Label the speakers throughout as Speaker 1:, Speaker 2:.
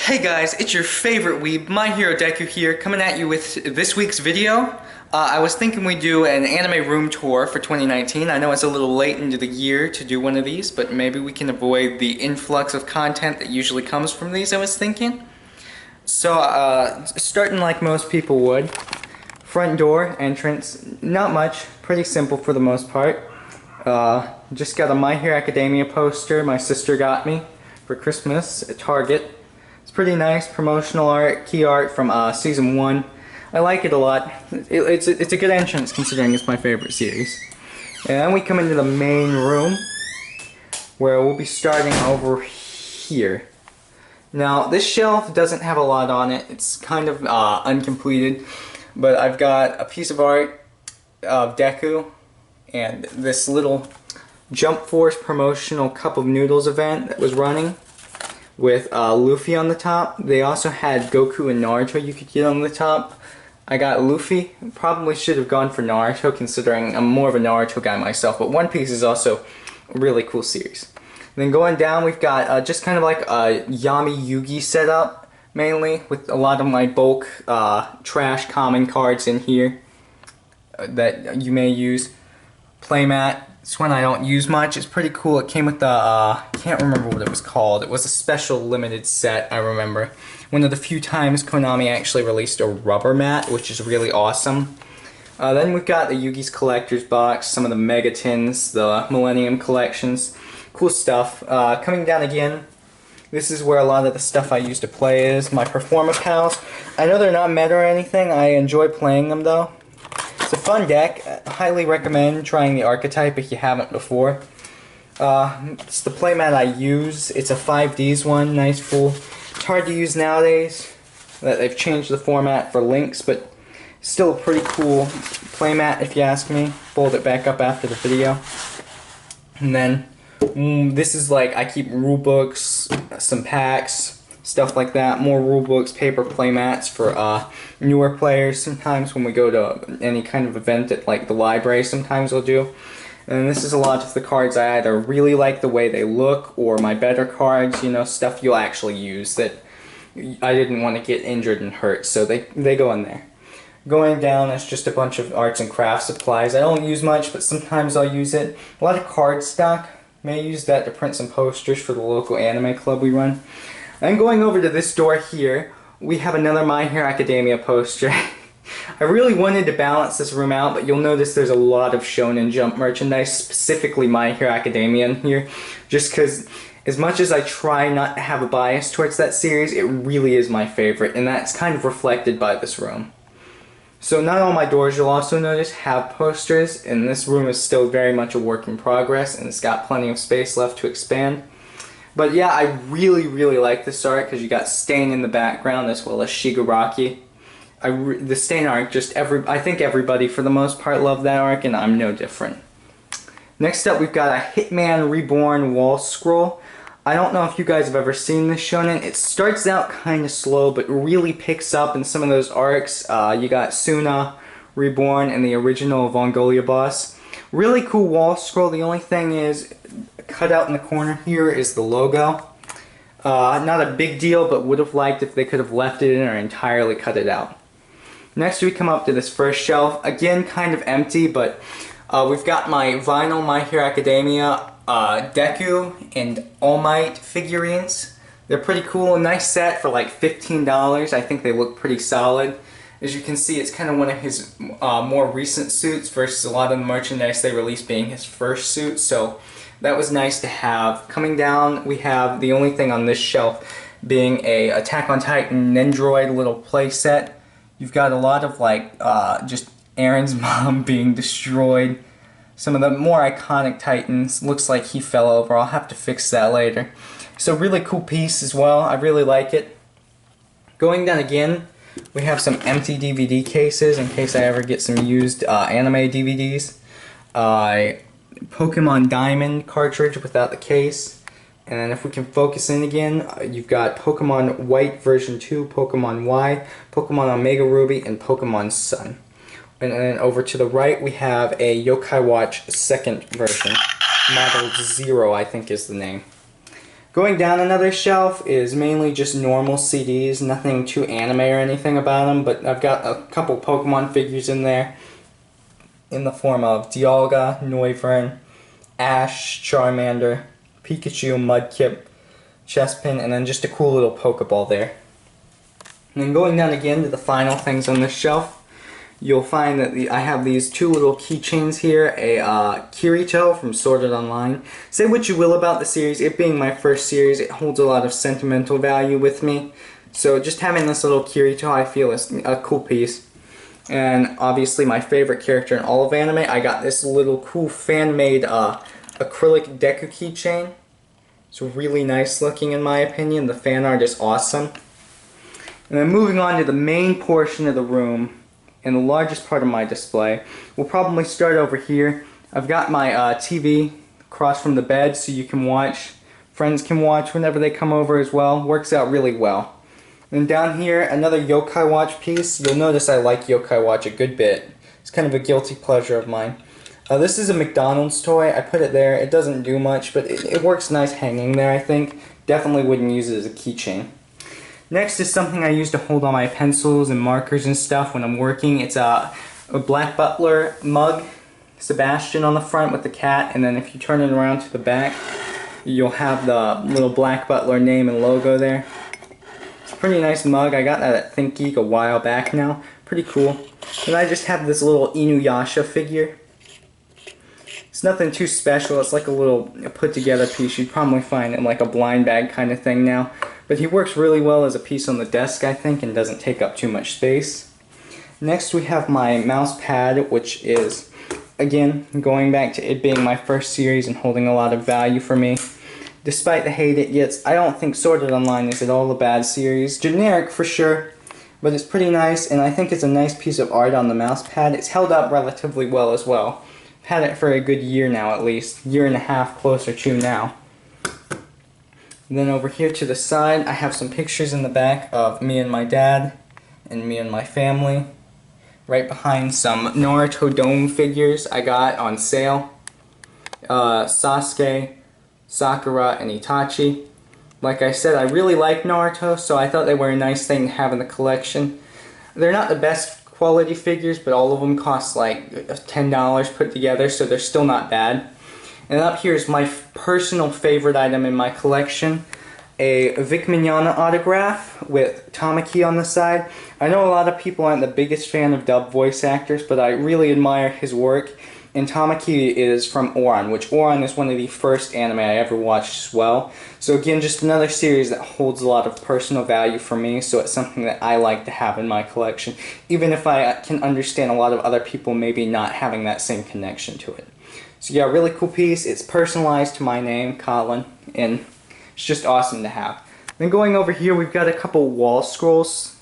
Speaker 1: Hey guys, it's your favorite weeb, MyHeroDeku here, coming at you with this week's video. I was thinking we'd do an anime room tour for 2019. I know it's a little late into the year to do one of these, but maybe we can avoid the influx of content that usually comes from these, I was thinking. So, starting like most people would. Front door, entrance, not much, pretty simple for the most part. Just got a My Hero Academia poster my sister got me for Christmas at Target. It's pretty nice, promotional art, key art from Season 1. I like it a lot. It's a good entrance considering it's my favorite series. And then we come into the main room where we'll be starting over here. Now this shelf doesn't have a lot on it, it's kind of uncompleted, but I've got a piece of art of Deku and this little Jump Force promotional Cup of Noodles event that was running with Luffy on the top. They also had Goku and Naruto you could get on the top. I got Luffy. Probably should have gone for Naruto considering I'm more of a Naruto guy myself, but One Piece is also a really cool series. And then going down we've got just kind of like a Yami Yugi setup mainly with a lot of my bulk trash common cards in here that you may use. Playmat. This one I don't use much. It's pretty cool. It came with the, can't remember what it was called. It was a special limited set, I remember. One of the few times Konami actually released a rubber mat, which is really awesome. Then we've got the Yugi's Collector's Box, some of the Megatins, the Millennium Collections. Cool stuff. Coming down again, this is where a lot of the stuff I used to play is. My Performa Pals. I know they're not meta or anything. I enjoy playing them though. It's a fun deck. I highly recommend trying the archetype if you haven't before. It's the playmat I use. It's a 5Ds one, nice full. It's hard to use nowadays that they've changed the format for links, but still a pretty cool playmat if you ask me. Fold it back up after the video. And then this is like I keep rule books, some packs, stuff like that, more rulebooks, paper playmats for newer players. Sometimes when we go to any kind of event at like the library, sometimes I'll do. And this is a lot of the cards I either really like the way they look or my better cards, you know, stuff you'll actually use that I didn't want to get injured and hurt, so they go in there. Going down, there's just a bunch of arts and crafts supplies. I don't use much, but sometimes I'll use it. A lot of card stock. May use that to print some posters for the local anime club we run. And going over to this door here, we have another My Hero Academia poster. I really wanted to balance this room out, but you'll notice there's a lot of Shonen Jump merchandise, specifically My Hero Academia in here, just because as much as I try not to have a bias towards that series, it really is my favorite, and that's kind of reflected by this room. So not all my doors, you'll also notice, have posters, and this room is still very much a work in progress, and it's got plenty of space left to expand. But yeah, I really like this art because you got Stain in the background as well as Shigaraki. The Stain arc, I think everybody for the most part loved that arc, and I'm no different. Next up, we've got a Hitman Reborn wall scroll. I don't know if you guys have ever seen this shonen. It starts out kind of slow, but really picks up in some of those arcs. You got Suna, Reborn, and the original Vongolia boss. Really cool wall scroll. The only thing is, cut out in the corner here is the logo. Not a big deal, but would have liked if they could have left it in or entirely cut it out. Next we come up to this first shelf. Again, kind of empty, but we've got my vinyl My Hero Academia Deku and All Might figurines. They're pretty cool. A nice set for like $15. I think they look pretty solid. As you can see, it's kind of one of his more recent suits versus a lot of the merchandise they released being his first suit, so that was nice to have. Coming down, we have the only thing on this shelf being a Attack on Titan Nendroid little playset. You've got a lot of like just Aaron's mom being destroyed. Some of the more iconic Titans. Looks like he fell over. I'll have to fix that later. So really cool piece as well. I really like it. Going down again, we have some empty DVD cases in case I ever get some used anime DVDs. Pokemon Diamond cartridge without the case. And then if we can focus in again, you've got Pokemon White version 2, Pokemon Y, Pokemon Omega Ruby, and Pokemon Sun. And then over to the right we have a Yokai Watch second version. Model 0 I think is the name. Going down another shelf is mainly just normal CDs, nothing too anime or anything about them, but I've got a couple Pokemon figures in there in the form of Dialga, Noivern, Ash, Charmander, Pikachu, Mudkip, Chespin, and then just a cool little Pokeball there. And then going down again to the final things on this shelf, you'll find that I have these two little keychains here, a Kirito from Sword Art Online. Say what you will about the series, it being my first series, it holds a lot of sentimental value with me. So just having this little Kirito I feel is a cool piece. And obviously my favorite character in all of anime, I got this little cool fan-made acrylic Deku keychain. It's really nice looking in my opinion, the fan art is awesome. And then moving on to the main portion of the room, and the largest part of my display. We'll probably start over here. I've got my TV across from the bed so you can watch. Friends can watch whenever they come over as well. Works out really well. And down here, another Yokai Watch piece. You'll notice I like Yokai Watch a good bit. It's kind of a guilty pleasure of mine. This is a McDonald's toy. I put it there. It doesn't do much, but it works nice hanging there, I think. Definitely wouldn't use it as a keychain. Next is something I use to hold all my pencils and markers and stuff when I'm working. It's a black Butler Mug, Sebastian on the front with the cat, and then if you turn it around to the back, you'll have the little black Butler name and logo there. It's a pretty nice mug. I got that at ThinkGeek a while back now. Pretty cool. And I just have this little Inuyasha figure. It's nothing too special. It's like a little put together piece. You'd probably find it in like a blind bag kind of thing now. But he works really well as a piece on the desk, I think, and doesn't take up too much space. Next we have my mouse pad, which is, again, going back to it being my first series and holding a lot of value for me. Despite the hate it gets, I don't think Sword Art Online is at all a bad series. Generic for sure, but it's pretty nice, and I think it's a nice piece of art on the mouse pad. It's held up relatively well as well. I've had it for a good year now at least, year and a half closer to now. And then over here to the side, I have some pictures in the back of me and my dad, and me and my family. Right behind some Naruto Dome figures I got on sale. Sasuke, Sakura, and Itachi. Like I said, I really like Naruto, so I thought they were a nice thing to have in the collection. They're not the best quality figures, but all of them cost like $10 put together, so they're still not bad. And up here is my personal favorite item in my collection, a Vic Mignogna autograph with Tamaki on the side. I know a lot of people aren't the biggest fan of dub voice actors, but I really admire his work. And Tamaki is from Ouran, which Ouran is one of the first anime I ever watched as well. So again, just another series that holds a lot of personal value for me, so it's something that I like to have in my collection, even if I can understand a lot of other people maybe not having that same connection to it. So yeah, really cool piece. It's personalized to my name, Colin, and it's just awesome to have. Then going over here, we've got a couple wall scrolls.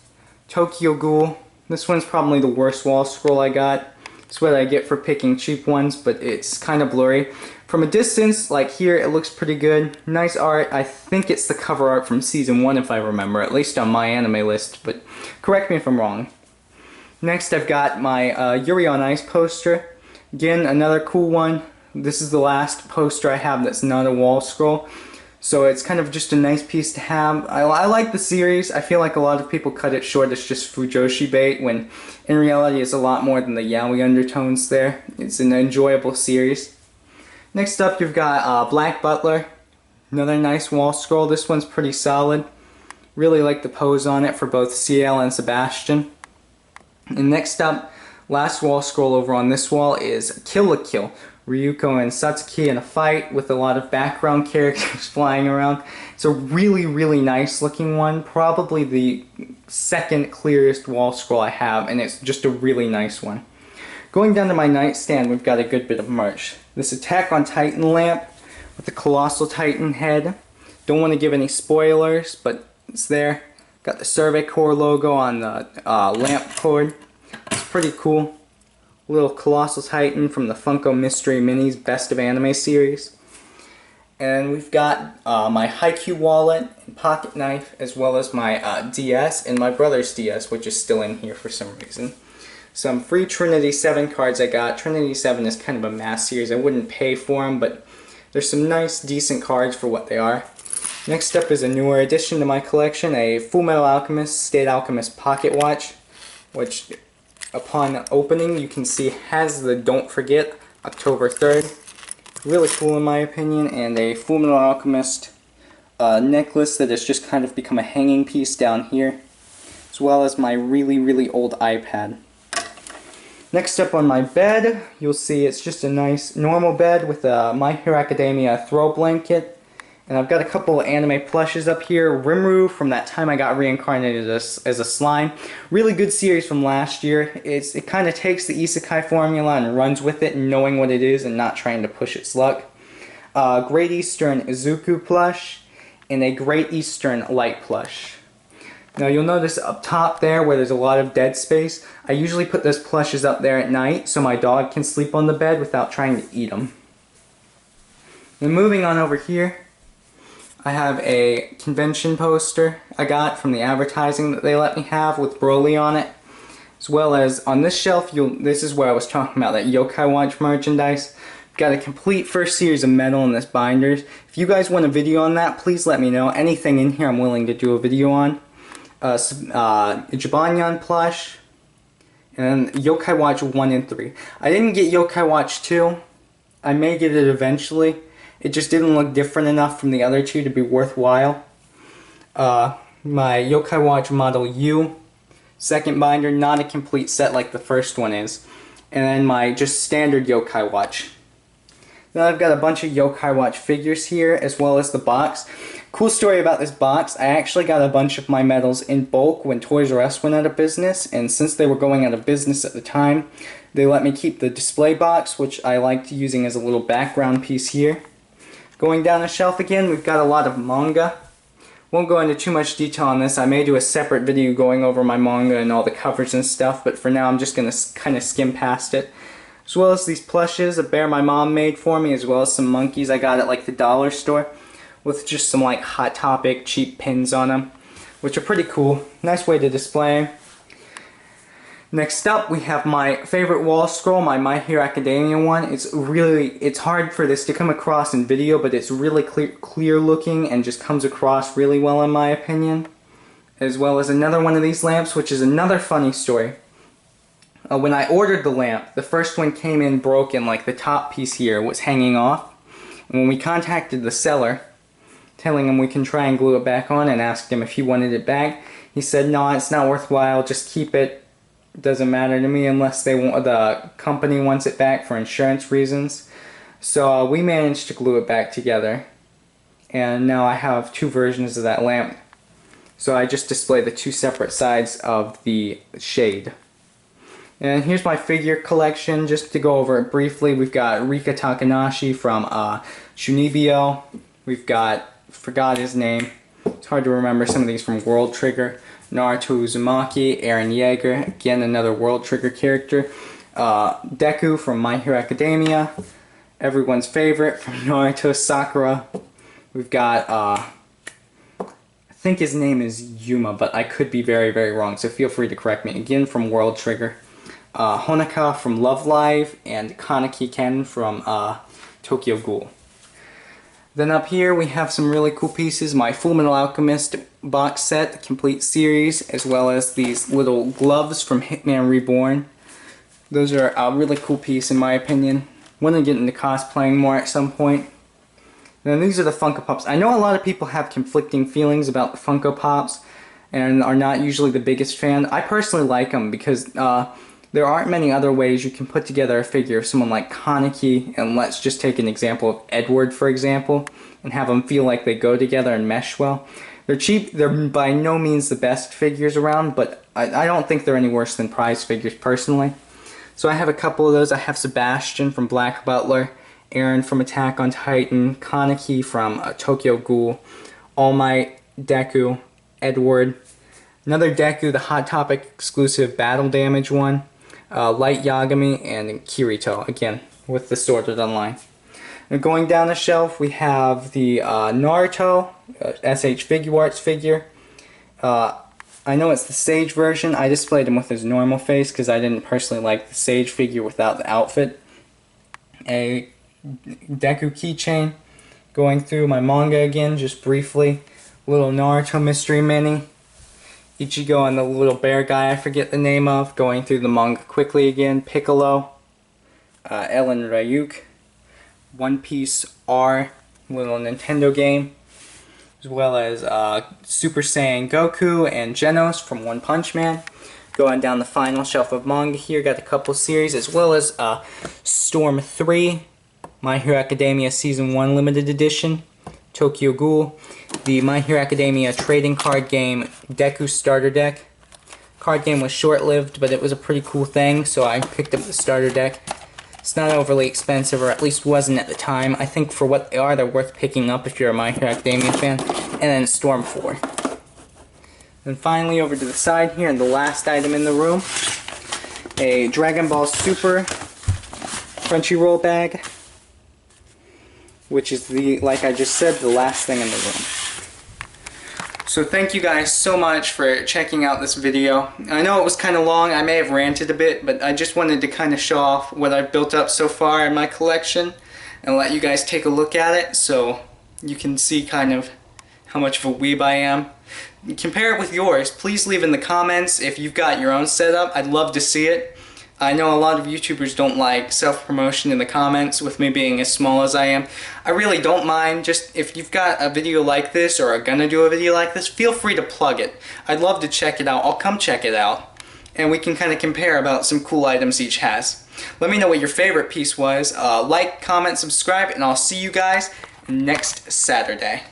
Speaker 1: Tokyo Ghoul. This one's probably the worst wall scroll I got. It's what I get for picking cheap ones, but it's kind of blurry. From a distance, like here, it looks pretty good. Nice art. I think it's the cover art from Season 1 if I remember, at least on my anime list, but correct me if I'm wrong. Next, I've got my Yuri on Ice poster. Again, another cool one. This is the last poster I have that's not a wall scroll. So it's kind of just a nice piece to have. I like the series. I feel like a lot of people cut it short as just Fujoshi bait, when in reality it's a lot more than the yaoi undertones there. It's an enjoyable series. Next up you've got Black Butler. Another nice wall scroll. This one's pretty solid. Really like the pose on it for both CL and Sebastian. And next up, last wall scroll over on this wall is Kill la Kill. Ryuko and Satsuki in a fight with a lot of background characters flying around. It's a really, really nice looking one. Probably the second clearest wall scroll I have, and it's just a really nice one. Going down to my nightstand, we've got a good bit of merch. This Attack on Titan lamp with the Colossal Titan head. Don't want to give any spoilers, but it's there. Got the Survey Corps logo on the lamp cord. It's pretty cool. Little Colossal Titan from the Funko Mystery Minis Best of Anime series. And we've got my Haikyuu wallet and pocket knife, as well as my DS and my brother's DS, which is still in here for some reason. Some free Trinity 7 cards I got. Trinity 7 is kind of a mass series. I wouldn't pay for them, but there's some nice, decent cards for what they are. Next up is a newer addition to my collection, a Fullmetal Alchemist State Alchemist pocket watch, which upon opening you can see has the Don't Forget October 3rd. Really cool in my opinion, and a Fullmetal Alchemist necklace that has just kind of become a hanging piece down here, as well as my really old iPad. Next up on my bed, you'll see it's just a nice normal bed with a My Hero Academia throw blanket. And I've got a couple of anime plushes up here. Rimuru from that time I got reincarnated as a slime. Really good series from last year. It kind of takes the isekai formula and runs with it, knowing what it is and not trying to push its luck. Great Eastern Izuku plush and a Great Eastern Light plush. Now you'll notice up top there where there's a lot of dead space, I usually put those plushes up there at night so my dog can sleep on the bed without trying to eat them. Then moving on over here, I have a convention poster I got from the advertising that they let me have with Broly on it. As well as on this shelf, this is where I was talking about that Yokai watch merchandise. Got a complete first series of metal in this binders. If you guys want a video on that, please let me know. Anything in here I'm willing to do a video on. Jibanyan plush. And then Yokai Watch 1 and 3. I didn't get Yokai Watch 2. I may get it eventually. It just didn't look different enough from the other two to be worthwhile. My Yokai Watch Model U, second binder, not a complete set like the first one is. And then my just standard Yokai Watch. Then I've got a bunch of Yokai Watch figures here, as well as the box. Cool story about this box, I actually got a bunch of my medals in bulk when Toys R Us went out of business, and since they were going out of business at the time, they let me keep the display box, which I liked using as a little background piece here. Going down the shelf again, we've got a lot of manga. Won't go into too much detail on this. I may do a separate video going over my manga and all the covers and stuff, but for now I'm just going to kind of skim past it. As well as these plushes, a bear my mom made for me, as well as some monkeys I got at like the dollar store, with just some like Hot Topic cheap pins on them, which are pretty cool. Nice way to display. Next up, we have my favorite wall scroll, my Hero Academia one. It's hard for this to come across in video, but it's really clear looking and just comes across really well in my opinion. As well as another one of these lamps, which is another funny story. When I ordered the lamp, the first one came in broken, like the top piece here was hanging off. And when we contacted the seller, telling him we can try and glue it back on and asked him if he wanted it back, he said, no, it's not worthwhile, just keep it. It doesn't matter to me unless the company wants it back for insurance reasons. So we managed to glue it back together, and now I have two versions of that lamp. So I just display the two separate sides of the shade. And here's my figure collection, just to go over it briefly. We've got Rika Takanashi from Shunibyo. We've got, forgot his name, it's hard to remember some of these from World Trigger. Naruto Uzumaki, Eren Yeager, again another World Trigger character. Deku from My Hero Academia, everyone's favorite from Naruto, Sakura. We've got, I think his name is Yuma, but I could be very wrong, so feel free to correct me. Again from World Trigger. Honoka from Love Live, and Kaneki Ken from Tokyo Ghoul. Then up here we have some really cool pieces, my Fullmetal Alchemist box set, the complete series, as well as these little gloves from Hitman Reborn. Those are a really cool piece in my opinion. Want to get into cosplaying more at some point. Then these are the Funko Pops. I know a lot of people have conflicting feelings about the Funko Pops and are not usually the biggest fan. I personally like them because there aren't many other ways you can put together a figure of someone like Kaneki, and let's just take an example of Edward, for example, and have them feel like they go together and mesh well. They're cheap, they're by no means the best figures around, but I don't think they're any worse than prize figures personally. So I have a couple of those. I have Sebastian from Black Butler, Eren from Attack on Titan, Kaneki from Tokyo Ghoul, All Might, Deku, Edward, another Deku, the Hot Topic exclusive Battle Damage one, Light Yagami, and Kirito, again, with the Sorted Online. And going down the shelf, we have the Naruto SH Figure Arts figure. I know it's the Sage version. I displayed him with his normal face because I didn't personally like the Sage figure without the outfit. A Deku keychain, Going through my manga again, just briefly. Little Naruto Mystery Mini. Ichigo and the little bear guy I forget the name of. Going through the manga quickly again. Piccolo. Ellen Ryuk. One Piece R. Little Nintendo game. As well as Super Saiyan Goku and Genos from One Punch Man. Going down the final shelf of manga here. Got a couple series. As well as Storm 3. My Hero Academia Season 1 Limited Edition, Tokyo Ghoul, the My Hero Academia trading card game Deku Starter Deck. Card game was short-lived, but it was a pretty cool thing, so I picked up the starter deck. It's not overly expensive, or at least wasn't at the time. I think for what they are, they're worth picking up if you're a My Hero Academia fan. And then Storm 4. And finally, over to the side here, and the last item in the room, a Dragon Ball Super Crunchyroll bag. Which is, like I just said, the last thing in the room. So thank you guys so much for checking out this video. I know it was kind of long, I may have ranted a bit, but I just wanted to kind of show off what I've built up so far in my collection and let you guys take a look at it so you can see kind of how much of a weeb I am. Compare it with yours. Please leave in the comments if you've got your own setup. I'd love to see it. I know a lot of YouTubers don't like self-promotion in the comments with me being as small as I am. I really don't mind. Just if you've got a video like this or are gonna do a video like this, feel free to plug it. I'd love to check it out. I'll come check it out. And we can kind of compare about some cool items each has. Let me know what your favorite piece was. Like, comment, subscribe, and I'll see you guys next Saturday.